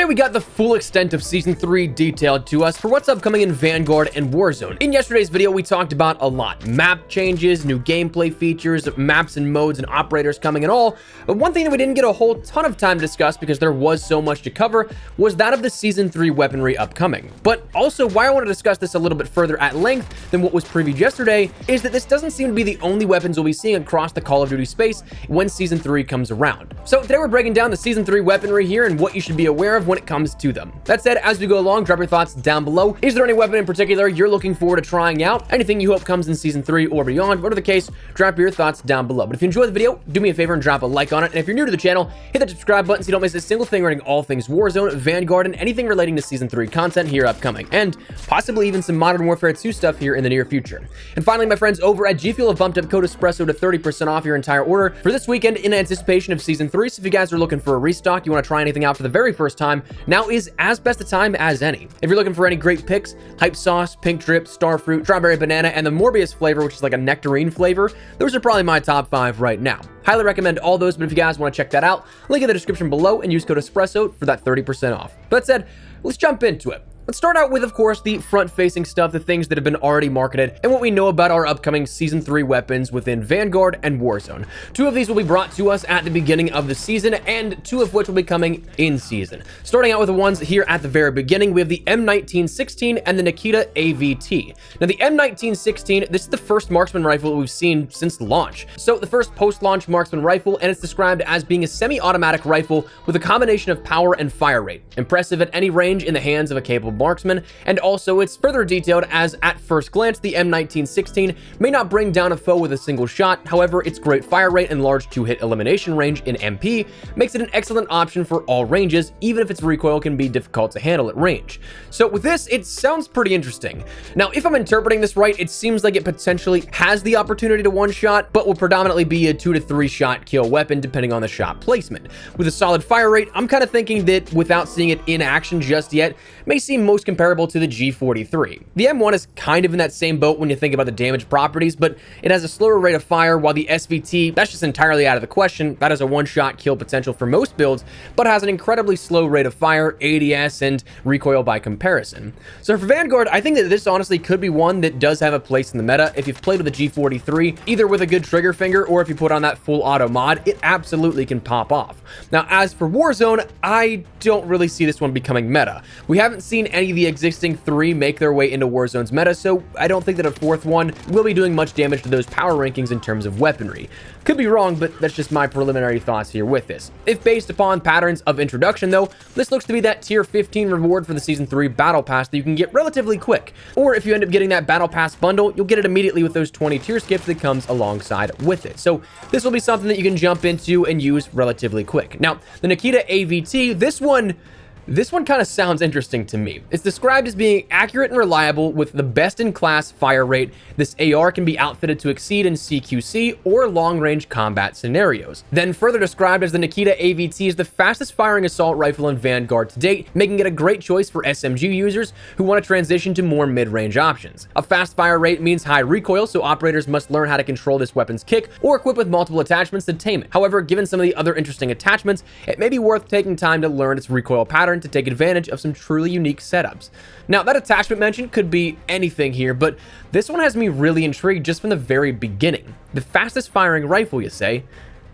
Yesterday, we got the full extent of Season 3 detailed to us for what's upcoming in Vanguard and Warzone. In yesterday's video, we talked about a lot. Map changes, new gameplay features, maps and modes and operators coming and all. But one thing that we didn't get a whole ton of time to discuss because there was so much to cover was that of the Season 3 weaponry upcoming. But also, why I want to discuss this a little bit further at length than what was previewed yesterday is that this doesn't seem to be the only weapons we'll be seeing across the Call of Duty space when Season 3 comes around. So today we're breaking down the Season 3 weaponry here and what you should be aware of when it comes to them. That said, as we go along, drop your thoughts down below. Is there any weapon in particular you're looking forward to trying out? Anything you hope comes in Season 3 or beyond? Whatever the case, drop your thoughts down below. But if you enjoyed the video, do me a favor and drop a like on it. And if you're new to the channel, hit that subscribe button so you don't miss a single thing regarding all things Warzone, Vanguard, and anything relating to Season 3 content here upcoming. And possibly even some Modern Warfare 2 stuff here in the near future. And finally, my friends over at G Fuel have bumped up code ESPRESSO to 30% off your entire order for this weekend in anticipation of Season 3. So if you guys are looking for a restock, you want to try anything out for the very first time, now is as best a time as any. If you're looking for any great picks, hype sauce, pink drip, starfruit, strawberry banana, and the Morbius flavor, which is like a nectarine flavor, those are probably my top 5 right now. Highly recommend all those, but if you guys want to check that out, link in the description below and use code ESPRESSO for that 30% off. That said, let's jump into it. Let's start out with, of course, the front-facing stuff, the things that have been already marketed, and what we know about our upcoming Season 3 weapons within Vanguard and Warzone. 2 of these will be brought to us at the beginning of the season, and 2 of which will be coming in season. Starting out with the ones here at the very beginning, we have the M1916 and the Nikita AVT. Now, the M1916, this is the first marksman rifle we've seen since launch. So, the first post-launch marksman rifle, and it's described as being a semi-automatic rifle with a combination of power and fire rate. Impressive at any range in the hands of a capable marksman, and also it's further detailed as at first glance the M1916 may not bring down a foe with a single shot. However, its great fire rate and large 2-hit elimination range in MP makes it an excellent option for all ranges, even if its recoil can be difficult to handle at range. So with this, it sounds pretty interesting. Now, if I'm interpreting this right, it seems like it potentially has the opportunity to one-shot, but will predominantly be a 2 to 3 shot kill weapon depending on the shot placement. With a solid fire rate, I'm kind of thinking that without seeing it in action just yet, may seem most comparable to the G43. The M1 is kind of in that same boat when you think about the damage properties, but it has a slower rate of fire, while the SVT, that's just entirely out of the question. That has a one-shot kill potential for most builds, but has an incredibly slow rate of fire, ADS, and recoil by comparison. So for Vanguard, I think that this honestly could be one that does have a place in the meta. If you've played with the G43, either with a good trigger finger or if you put on that full auto mod, it absolutely can pop off. Now, as for Warzone, I don't really see this one becoming meta. We haven't seen any of the existing 3 make their way into Warzone's meta, so I don't think that a 4th one will be doing much damage to those power rankings in terms of weaponry. Could be wrong, but that's just my preliminary thoughts here with this. If based upon patterns of introduction, though, this looks to be that tier 15 reward for the Season 3 Battle Pass that you can get relatively quick. Or if you end up getting that Battle Pass bundle, you'll get it immediately with those 20 tier skips that comes alongside with it. So this will be something that you can jump into and use relatively quick. Now, the Nikita AVT, this one kind of sounds interesting to me. It's described as being accurate and reliable with the best-in-class fire rate. This AR can be outfitted to exceed in CQC or long-range combat scenarios. Then further described as the Nikita AVT is the fastest-firing assault rifle in Vanguard to date, making it a great choice for SMG users who want to transition to more mid-range options. A fast fire rate means high recoil, so operators must learn how to control this weapon's kick or equip with multiple attachments to tame it. However, given some of the other interesting attachments, it may be worth taking time to learn its recoil pattern to take advantage of some truly unique setups. Now, that attachment mentioned could be anything here, but this one has me really intrigued just from the very beginning. The fastest firing rifle, you say?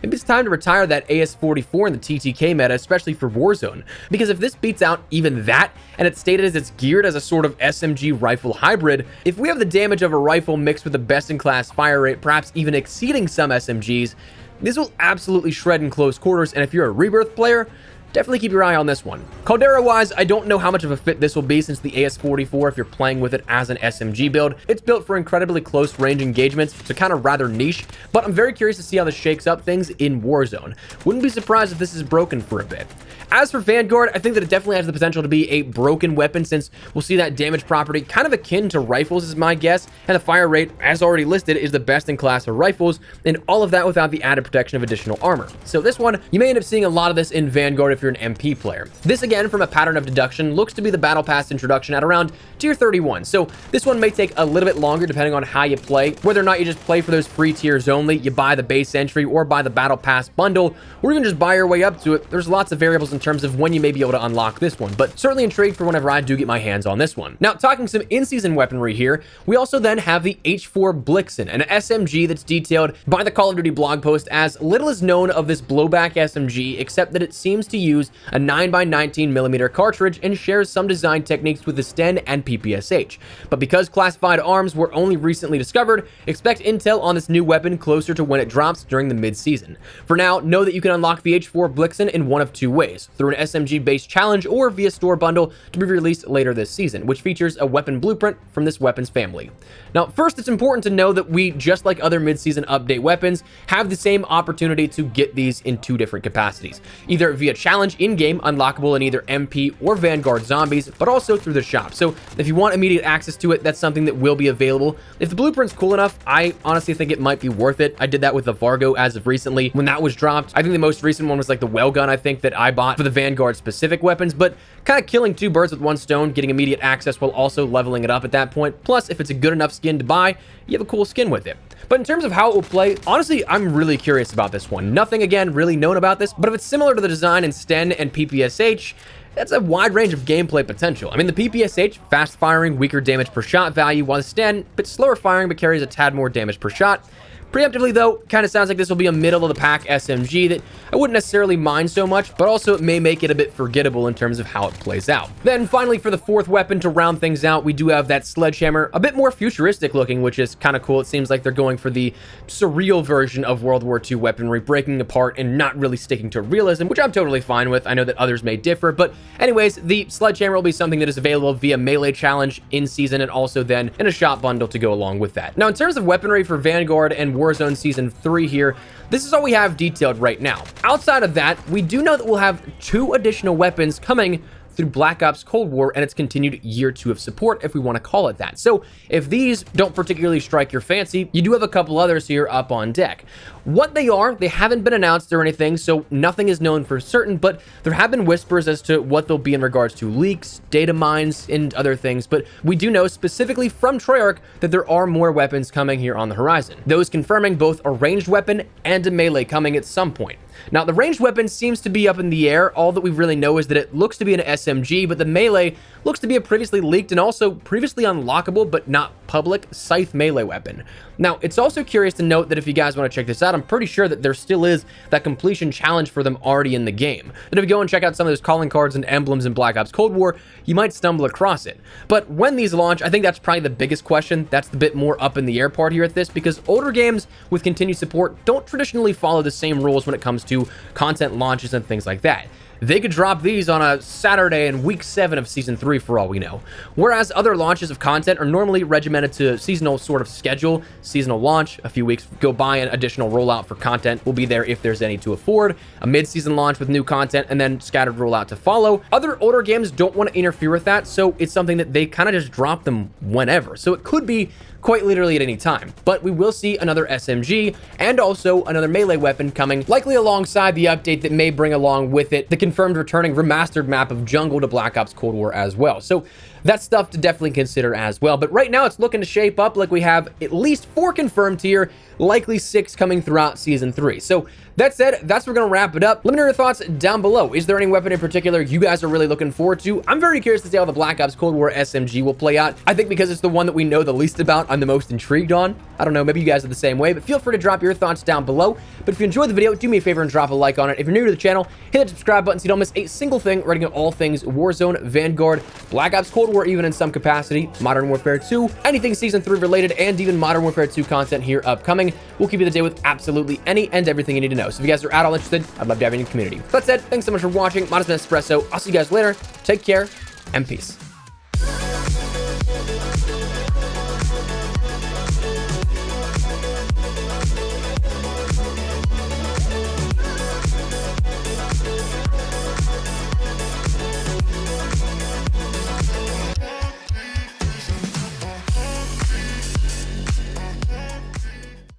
Maybe it's time to retire that AS44 in the TTK meta, especially for Warzone, because if this beats out even that, and it's stated as it's geared as a sort of SMG rifle hybrid, if we have the damage of a rifle mixed with the best-in-class fire rate, perhaps even exceeding some SMGs, this will absolutely shred in close quarters, and if you're a Rebirth player, definitely keep your eye on this one. Caldera-wise, I don't know how much of a fit this will be since the AS44, if you're playing with it as an SMG build. It's built for incredibly close range engagements, so kind of rather niche, but I'm very curious to see how this shakes up things in Warzone. Wouldn't be surprised if this is broken for a bit. As for Vanguard, I think that it definitely has the potential to be a broken weapon since we'll see that damage property kind of akin to rifles is my guess, and the fire rate, as already listed, is the best in class of rifles, and all of that without the added protection of additional armor. So this one, you may end up seeing a lot of this in Vanguard if you're an MP player. This, again, from a pattern of deduction, looks to be the Battle Pass introduction at around tier 31. So this one may take a little bit longer depending on how you play, whether or not you just play for those free tiers only, you buy the base entry or buy the Battle Pass bundle, or even just buy your way up to it. There's lots of variables in terms of when you may be able to unlock this one, but certainly intrigued for whenever I do get my hands on this one. Now, talking some in-season weaponry here, we also then have the H4 Blixen, an SMG that's detailed by the Call of Duty blog post as little is known of this blowback SMG, except that it seems to use a 9x19mm cartridge and shares some design techniques with the Sten and PPSH. But because classified arms were only recently discovered, expect intel on this new weapon closer to when it drops during the mid-season. For now, know that you can unlock the H4 Blixen in one of two ways, through an SMG-based challenge or via store bundle to be released later this season, which features a weapon blueprint from this weapons family. Now, first, it's important to know that we, just like other mid-season update weapons, have the same opportunity to get these in two different capacities, either via challenge in-game, unlockable in either MP or Vanguard zombies, but also through the shop. So if you want immediate access to it, that's something that will be available. If the blueprint's cool enough, I honestly think it might be worth it. I did that with the Vargo as of recently when that was dropped. I think the most recent one was like the well gun, I think, that I bought for the Vanguard specific weapons, but kind of killing two birds with one stone, getting immediate access while also leveling it up at that point. Plus, if it's a good enough skin to buy, you have a cool skin with it. But in terms of how it will play, honestly, I'm really curious about this one. Nothing, again, really known about this, but if it's similar to the design in Sten and PPSH, that's a wide range of gameplay potential. I mean, the PPSH, fast firing, weaker damage per shot value, while the Sten, a bit slower firing, but carries a tad more damage per shot. Preemptively, though, kind of sounds like this will be a middle-of-the-pack SMG that I wouldn't necessarily mind so much, but also it may make it a bit forgettable in terms of how it plays out. Then, finally, for the fourth weapon to round things out, we do have that sledgehammer, a bit more futuristic looking, which is kind of cool. It seems like they're going for the surreal version of World War II weaponry, breaking apart and not really sticking to realism, which I'm totally fine with. I know that others may differ, but anyways, the sledgehammer will be something that is available via melee challenge in season and also then in a shop bundle to go along with that. Now, in terms of weaponry for Vanguard and Warzone Season 3 here, this is all we have detailed right now. Outside of that, we do know that we'll have 2 additional weapons coming through Black Ops Cold War and its continued year 2 of support, if we want to call it that. So if these don't particularly strike your fancy, you do have a couple others here up on deck. What they are, they haven't been announced or anything, so nothing is known for certain, but there have been whispers as to what they'll be in regards to leaks, data mines, and other things, but we do know specifically from Treyarch that there are more weapons coming here on the horizon. Those confirming both a ranged weapon and a melee coming at some point. Now, the ranged weapon seems to be up in the air. All that we really know is that it looks to be an SMG, but the melee looks to be a previously leaked and also previously unlockable, but not public, scythe melee weapon. Now, it's also curious to note that if you guys want to check this out, I'm pretty sure that there still is that completion challenge for them already in the game. And if you go and check out some of those calling cards and emblems in Black Ops Cold War, you might stumble across it. But when these launch, I think that's probably the biggest question. That's the bit more up in the air part here at this, because older games with continued support don't traditionally follow the same rules when it comes to content launches and things like that. They could drop these on a Saturday in week 7 of Season 3 for all we know. Whereas other launches of content are normally regimented to seasonal sort of schedule, seasonal launch, a few weeks go by, an additional rollout for content will be there if there's any to afford, a mid-season launch with new content, and then scattered rollout to follow. Other older games don't want to interfere with that, so it's something that they kind of just drop them whenever. So it could be quite literally at any time. But we will see another SMG and also another melee weapon coming, likely alongside the update that may bring along with it the confirmed returning remastered map of Jungle to Black Ops Cold War as well. So that's stuff to definitely consider as well. But right now it's looking to shape up like we have at least 4 confirmed here, likely 6 coming throughout Season 3. So that said, that's where we're going to wrap it up. Let me know your thoughts down below. Is there any weapon in particular you guys are really looking forward to? I'm very curious to see how the Black Ops Cold War SMG will play out. I think because it's the one that we know the least about, I'm the most intrigued on. I don't know, maybe you guys are the same way, but feel free to drop your thoughts down below. But if you enjoyed the video, do me a favor and drop a like on it. If you're new to the channel, hit that subscribe button so you don't miss a single thing regarding all things Warzone, Vanguard, Black Ops Cold War, even in some capacity, Modern Warfare 2, anything Season 3 related, and even Modern Warfare 2 content here upcoming. We'll keep you the day with absolutely any and everything you need to know. So if you guys are at all interested, I'd love to have you in the community. That said, thanks so much for watching. Modest Espresso. I'll see you guys later. Take care and peace.